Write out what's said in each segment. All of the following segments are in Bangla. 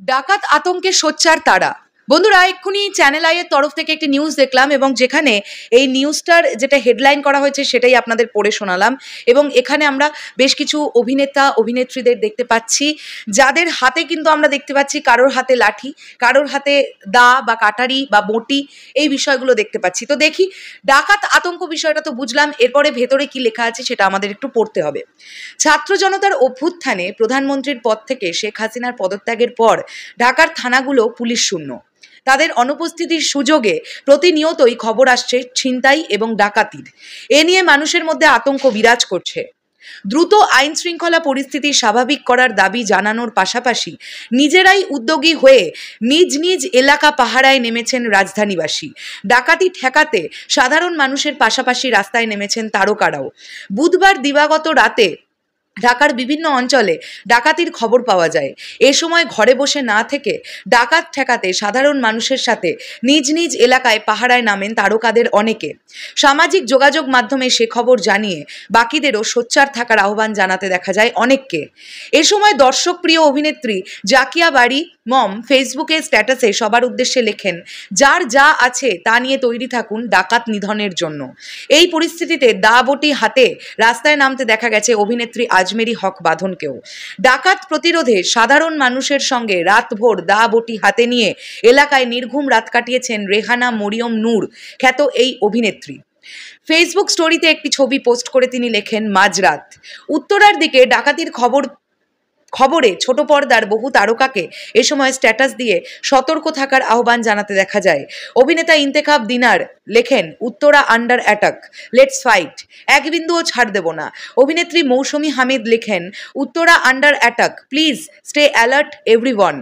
ডাকাত আতঙ্কে সোচ্চার তারা। বন্ধুরা, এক্ষুনি চ্যানেল আই এর তরফ থেকে একটি নিউজ দেখলাম এবং যেখানে এই নিউজটার যেটা হেডলাইন করা হয়েছে সেটাই আপনাদের পড়ে শোনালাম। এবং এখানে আমরা বেশ কিছু অভিনেতা অভিনেত্রীদের দেখতে পাচ্ছি, যাদের হাতে কিন্তু আমরা দেখতে পাচ্ছি কারোর হাতে লাঠি, কারোর হাতে দা বা কাটারি বা বঁটি, এই বিষয়গুলো দেখতে পাচ্ছি। তো দেখি, ডাকাত আতঙ্ক বিষয়টা তো বুঝলাম, এরপরে ভেতরে কি লেখা আছে সেটা আমাদের একটু পড়তে হবে। ছাত্র জনতার অভ্যুত্থানে প্রধানমন্ত্রীর পদ থেকে শেখ হাসিনার পদত্যাগের পর ঢাকার থানাগুলো পুলিশ শূন্য। তাদের অনুপস্থিতির সুযোগে প্রতিনিয়তই খবর আসছে ছিনতাই এবং ডাকাতির। এ নিয়ে মানুষের মধ্যে আতঙ্ক বিরাজ করছে। দ্রুত আইন শৃঙ্খলা পরিস্থিতি স্বাভাবিক করার দাবি জানানোর পাশাপাশি নিজেরাই উদ্যোগী হয়ে নিজ নিজ এলাকা পাহারায় নেমেছেন রাজধানীবাসী। ডাকাতি ঠেকাতে সাধারণ মানুষের পাশাপাশি রাস্তায় নেমেছেন তারকারাও। বুধবার দিবাগত রাতে ঢাকার বিভিন্ন অঞ্চলে ডাকাতির খবর পাওয়া যায়। এ সময় ঘরে বসে না থেকে ডাকাত ঠেকাতে সাধারণ মানুষের সাথে নিজ নিজ এলাকায় পাহারায় নামেন তারকাদের অনেকে। সামাজিক যোগাযোগ মাধ্যমে সে খবর জানিয়ে বাকিদেরও সোচ্চার থাকার আহ্বান জানাতে দেখা যায় অনেককে। এ সময় দর্শকপ্রিয় অভিনেত্রী জাকিয়া বাড়ি মম ফেসবুকে স্ট্যাটাসে সবার উদ্দেশ্যে লেখেন, যার যা আছে তা নিয়ে তৈরি থাকুন ডাকাত নিধনের জন্য। এই পরিস্থিতিতে দা বটি হাতে রাস্তায় নামতে দেখা গেছে অভিনেত্রী আজমেরি হক বাঁধনকেও। ডাকাত প্রতিরোধে সাধারণ মানুষের সঙ্গে রাতভর দা বটি হাতে নিয়ে এলাকায় নির্ঘুম রাত কাটিয়েছেন রেহানা মরিয়ম নূর খ্যাত এই অভিনেত্রী। ফেসবুক স্টোরিতে একটি ছবি পোস্ট করে তিনি লেখেন, মাঝরাত উত্তরার দিকে ডাকাতির খবরে ছোট পর্দার বহু তারকাকে এ সময় স্ট্যাটাস দিয়ে সতর্ক থাকার আহ্বান জানাতে দেখা যায়। অভিনেতা ইন্তেখাব দিনার লেখেন, Uttara under attack, let's fight, এক বিন্দুও ছাড় দেব না। অভিনেত্রী মৌসুমী হামিদ লেখেন, Uttara under attack, please stay alert everyone.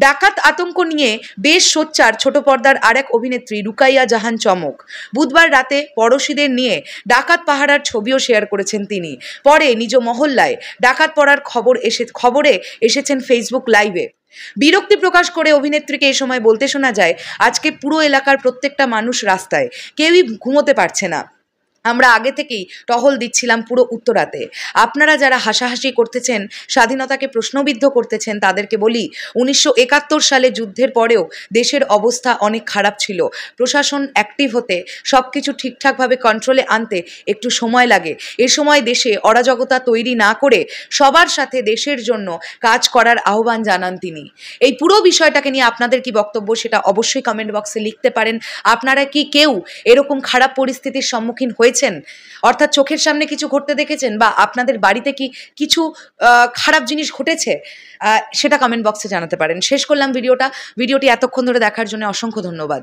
ডাকাত আতঙ্ক নিয়ে বেশ সোচ্চার ছোট পর্দার আরেক অভিনেত্রী রুকাইয়া জাহান চমক। বুধবার রাতে পড়শিদের নিয়ে ডাকাত পাহারার ছবিও শেয়ার করেছেন তিনি। পরে নিজ মহল্লায় ডাকাত পড়ার খবরে এসেছেন ফেসবুক লাইভে। বিরক্তি প্রকাশ করে অভিনেত্রীকে এ সময় বলতে শোনা যায়, আজকে পুরো এলাকার প্রত্যেকটা মানুষ রাস্তায়, কেউই ঘুমোতে পারছে না। আমরা আগে থেকেই টহল দিচ্ছিলাম পুরো উত্তরাতে। আপনারা যারা হাসাহাসি করতেছেন, স্বাধীনতাকে প্রশ্নবিদ্ধ করতেছেন, তাদেরকে বলি, 1971 সালে যুদ্ধের পরেও দেশের অবস্থা অনেক খারাপ ছিল। প্রশাসন অ্যাক্টিভ হতে, সব কিছু ঠিকঠাকভাবে কন্ট্রোলে আনতে একটু সময় লাগে। এ সময় দেশে অরাজকতা তৈরি না করে সবার সাথে দেশের জন্য কাজ করার আহ্বান জানান তিনি। এই পুরো বিষয়টাকে নিয়ে আপনাদের কি বক্তব্য সেটা অবশ্যই কমেন্ট বক্সে লিখতে পারেন। আপনারা কি কেউ এরকম খারাপ পরিস্থিতির সম্মুখীন হয়েছেন, অর্থাৎ চোখের সামনে কিছু ঘটতে দেখেছেন, বা আপনাদের বাড়িতে কি কিছু খারাপ জিনিস ঘটেছে, সেটা কমেন্ট বক্সে জানাতে পারেন। শেষ করলাম ভিডিওটি এতক্ষণ ধরে দেখার জন্য অসংখ্য ধন্যবাদ।